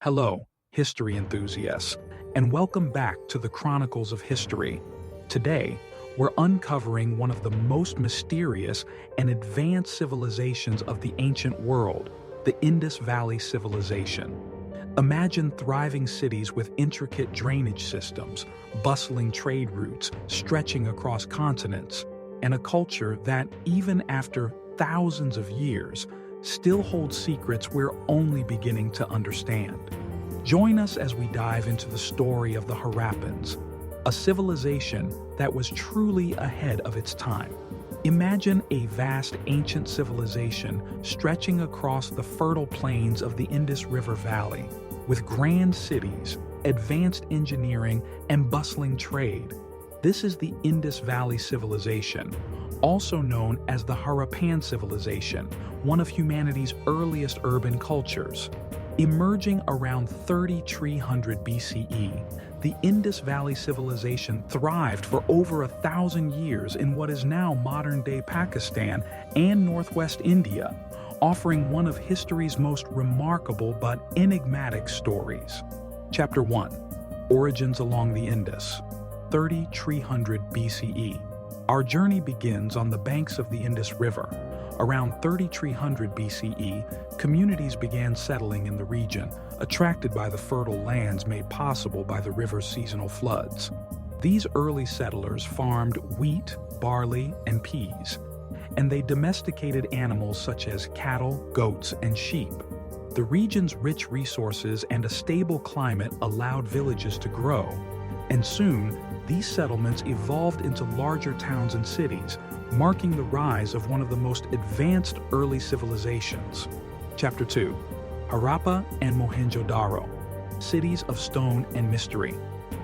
Hello, history enthusiasts, and welcome back to the Chronicles of History. Today, we're uncovering one of the most mysterious and advanced civilizations of the ancient world, the Indus Valley Civilization. Imagine thriving cities with intricate drainage systems, bustling trade routes stretching across continents, and a culture that, even after thousands of years, still holds secrets we're only beginning to understand. Join us as we dive into the story of the Harappans, a civilization that was truly ahead of its time. Imagine a vast ancient civilization stretching across the fertile plains of the Indus River Valley, with grand cities, advanced engineering, and bustling trade. This is the Indus Valley Civilization, also known as the Harappan Civilization, one of humanity's earliest urban cultures. Emerging around 3300 BCE, the Indus Valley Civilization thrived for over 1,000 years in what is now modern-day Pakistan and northwest India, offering one of history's most remarkable but enigmatic stories. Chapter 1. Origins along the Indus, 3300 BCE. Our journey begins on the banks of the Indus River. Around 3300 BCE, communities began settling in the region, attracted by the fertile lands made possible by the river's seasonal floods. These early settlers farmed wheat, barley, and peas, and they domesticated animals such as cattle, goats, and sheep. The region's rich resources and a stable climate allowed villages to grow, and soon, these settlements evolved into larger towns and cities, marking the rise of one of the most advanced early civilizations. Chapter 2. Harappa and Mohenjo-Daro, cities of stone and mystery.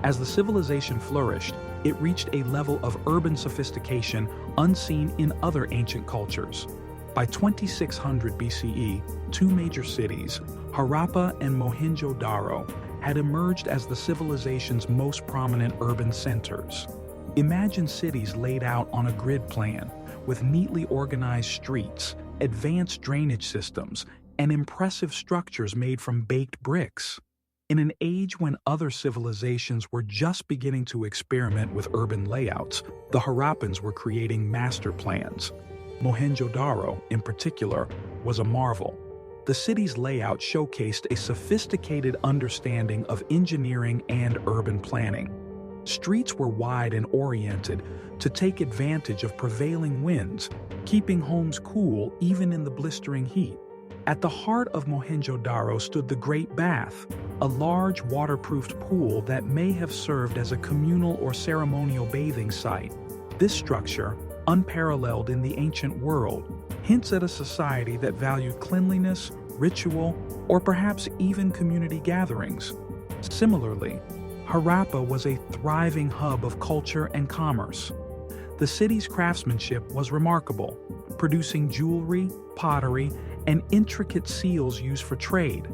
As the civilization flourished, it reached a level of urban sophistication unseen in other ancient cultures. By 2600 BCE, two major cities, Harappa and Mohenjo-Daro, had emerged as the civilization's most prominent urban centers. Imagine cities laid out on a grid plan, with neatly organized streets, advanced drainage systems, and impressive structures made from baked bricks. In an age when other civilizations were just beginning to experiment with urban layouts, the Harappans were creating master plans. Mohenjo-Daro, in particular, was a marvel. The city's layout showcased a sophisticated understanding of engineering and urban planning. Streets were wide and oriented to take advantage of prevailing winds, keeping homes cool even in the blistering heat. At the heart of Mohenjo-Daro stood the Great Bath, a large waterproofed pool that may have served as a communal or ceremonial bathing site. This structure, unparalleled in the ancient world, hints at a society that valued cleanliness, ritual, or perhaps even community gatherings. Similarly, Harappa was a thriving hub of culture and commerce. The city's craftsmanship was remarkable, producing jewelry, pottery, and intricate seals used for trade.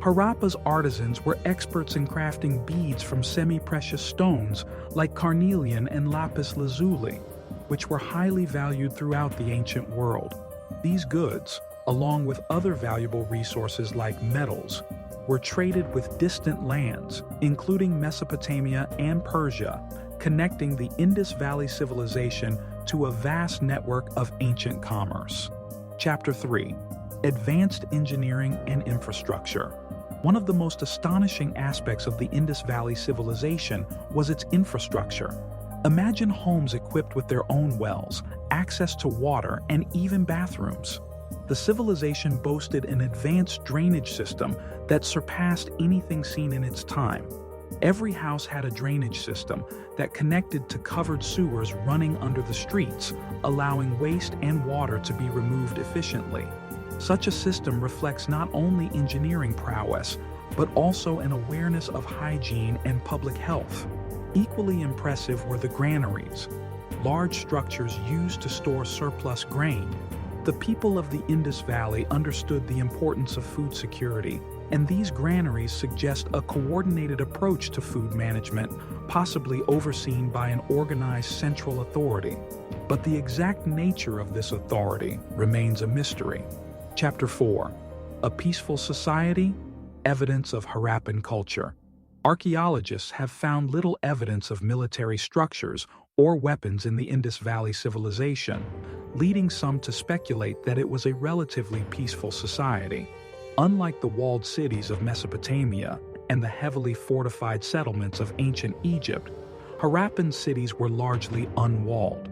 Harappa's artisans were experts in crafting beads from semi-precious stones like carnelian and lapis lazuli, which were highly valued throughout the ancient world. These goods, along with other valuable resources like metals, were traded with distant lands, including Mesopotamia and Persia, connecting the Indus Valley Civilization to a vast network of ancient commerce. Chapter 3. Advanced Engineering and Infrastructure. One of the most astonishing aspects of the Indus Valley Civilization was its infrastructure. Imagine homes equipped with their own wells, access to water, and even bathrooms. The civilization boasted an advanced drainage system that surpassed anything seen in its time. Every house had a drainage system that connected to covered sewers running under the streets, allowing waste and water to be removed efficiently. Such a system reflects not only engineering prowess, but also an awareness of hygiene and public health. Equally impressive were the granaries, large structures used to store surplus grain. The people of the Indus Valley understood the importance of food security, and these granaries suggest a coordinated approach to food management, possibly overseen by an organized central authority. But the exact nature of this authority remains a mystery. Chapter 4. A Peaceful Society Evidence of Harappan culture. Archaeologists have found little evidence of military structures or weapons in the Indus Valley Civilization, leading some to speculate that it was a relatively peaceful society. Unlike the walled cities of Mesopotamia and the heavily fortified settlements of ancient Egypt, Harappan cities were largely unwalled.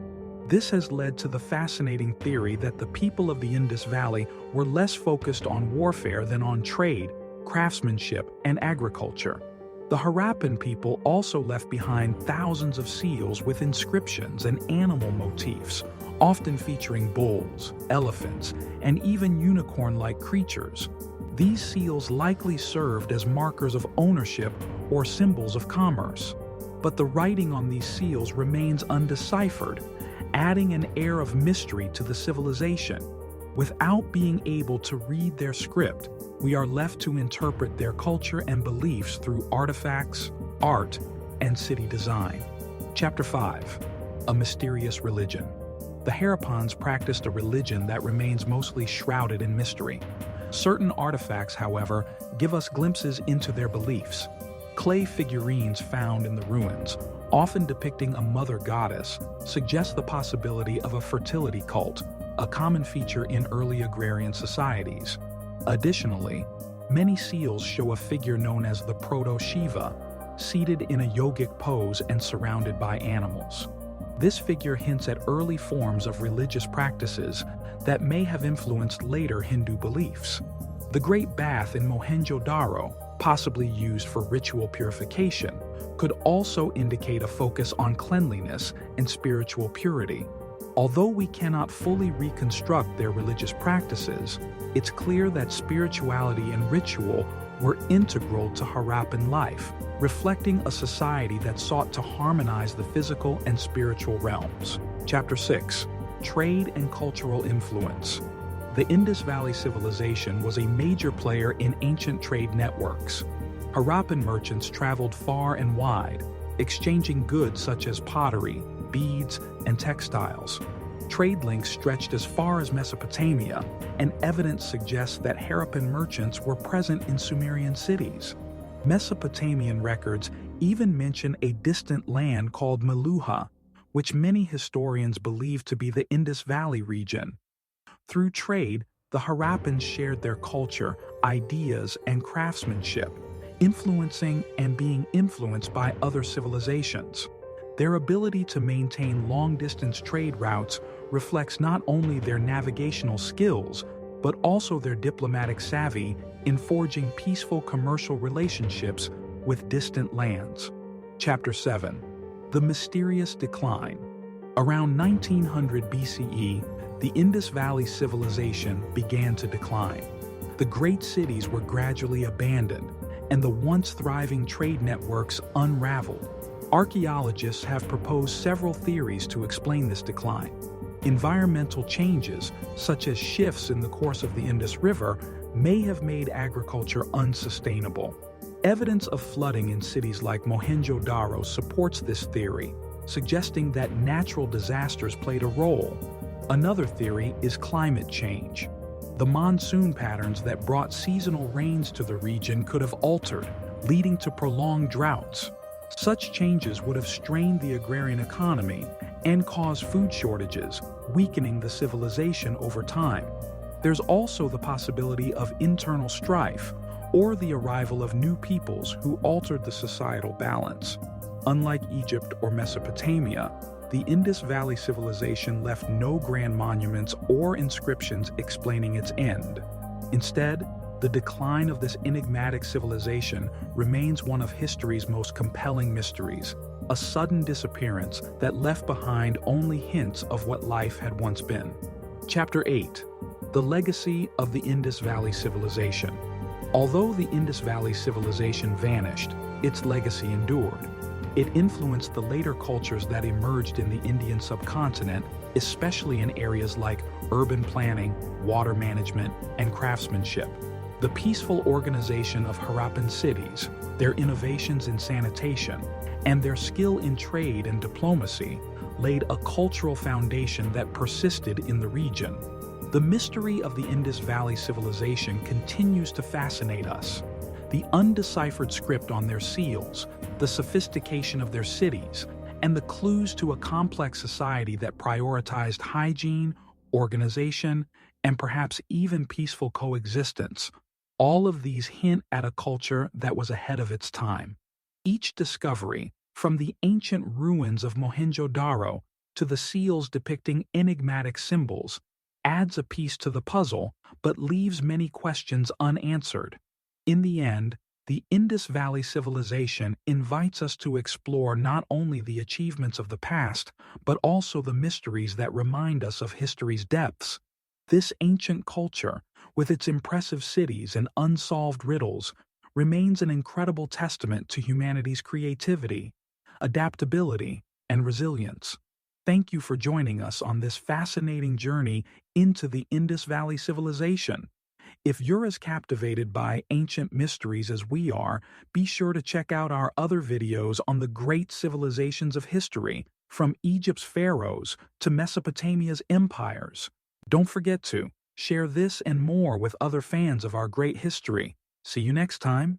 This has led to the fascinating theory that the people of the Indus Valley were less focused on warfare than on trade, craftsmanship, and agriculture. The Harappan people also left behind thousands of seals with inscriptions and animal motifs, often featuring bulls, elephants, and even unicorn-like creatures. These seals likely served as markers of ownership or symbols of commerce. But the writing on these seals remains undeciphered, adding an air of mystery to the civilization. Without being able to read their script, we are left to interpret their culture and beliefs through artifacts, art, and city design. Chapter 5. A Mysterious Religion. The Harappans practiced a religion that remains mostly shrouded in mystery. Certain artifacts, however, give us glimpses into their beliefs. Clay figurines found in the ruins, often depicting a mother goddess, suggest the possibility of a fertility cult, a common feature in early agrarian societies. Additionally, many seals show a figure known as the Proto-Shiva, seated in a yogic pose and surrounded by animals. This figure hints at early forms of religious practices that may have influenced later Hindu beliefs. The Great Bath in Mohenjo-Daro, possibly used for ritual purification, could also indicate a focus on cleanliness and spiritual purity. Although we cannot fully reconstruct their religious practices, it's clear that spirituality and ritual were integral to Harappan life, reflecting a society that sought to harmonize the physical and spiritual realms. Chapter 6. Trade and Cultural Influence. The Indus Valley Civilization was a major player in ancient trade networks. Harappan merchants traveled far and wide, exchanging goods such as pottery, beads, and textiles. Trade links stretched as far as Mesopotamia, and evidence suggests that Harappan merchants were present in Sumerian cities. Mesopotamian records even mention a distant land called Meluha, which many historians believe to be the Indus Valley region. Through trade, the Harappans shared their culture, ideas, and craftsmanship, influencing and being influenced by other civilizations. Their ability to maintain long-distance trade routes reflects not only their navigational skills, but also their diplomatic savvy in forging peaceful commercial relationships with distant lands. Chapter 7. The Mysterious Decline. Around 1900 BCE, the Indus Valley Civilization began to decline. The great cities were gradually abandoned, and the once thriving trade networks unraveled. Archaeologists have proposed several theories to explain this decline. Environmental changes, such as shifts in the course of the Indus River, may have made agriculture unsustainable. Evidence of flooding in cities like Mohenjo-Daro supports this theory, suggesting that natural disasters played a role. Another theory is climate change. The monsoon patterns that brought seasonal rains to the region could have altered, leading to prolonged droughts. Such changes would have strained the agrarian economy and caused food shortages, weakening the civilization over time. There's also the possibility of internal strife or the arrival of new peoples who altered the societal balance. Unlike Egypt or Mesopotamia, the Indus Valley Civilization left no grand monuments or inscriptions explaining its end. Instead, the decline of this enigmatic civilization remains one of history's most compelling mysteries, a sudden disappearance that left behind only hints of what life had once been. Chapter 8. The Legacy of the Indus Valley Civilization. Although the Indus Valley Civilization vanished, its legacy endured. It influenced the later cultures that emerged in the Indian subcontinent, especially in areas like urban planning, water management, and craftsmanship. The peaceful organization of Harappan cities, their innovations in sanitation, and their skill in trade and diplomacy laid a cultural foundation that persisted in the region. The mystery of the Indus Valley Civilization continues to fascinate us. The undeciphered script on their seals, the sophistication of their cities, and the clues to a complex society that prioritized hygiene, organization, and perhaps even peaceful coexistence. All of these hint at a culture that was ahead of its time. Each discovery, from the ancient ruins of Mohenjo-Daro to the seals depicting enigmatic symbols, adds a piece to the puzzle but leaves many questions unanswered. In the end, the Indus Valley Civilization invites us to explore not only the achievements of the past, but also the mysteries that remind us of history's depths. This ancient culture, with its impressive cities and unsolved riddles, remains an incredible testament to humanity's creativity, adaptability, and resilience. Thank you for joining us on this fascinating journey into the Indus Valley Civilization. If you're as captivated by ancient mysteries as we are, be sure to check out our other videos on the great civilizations of history, from Egypt's pharaohs to Mesopotamia's empires. Don't forget to share this and more with other fans of our great history. See you next time.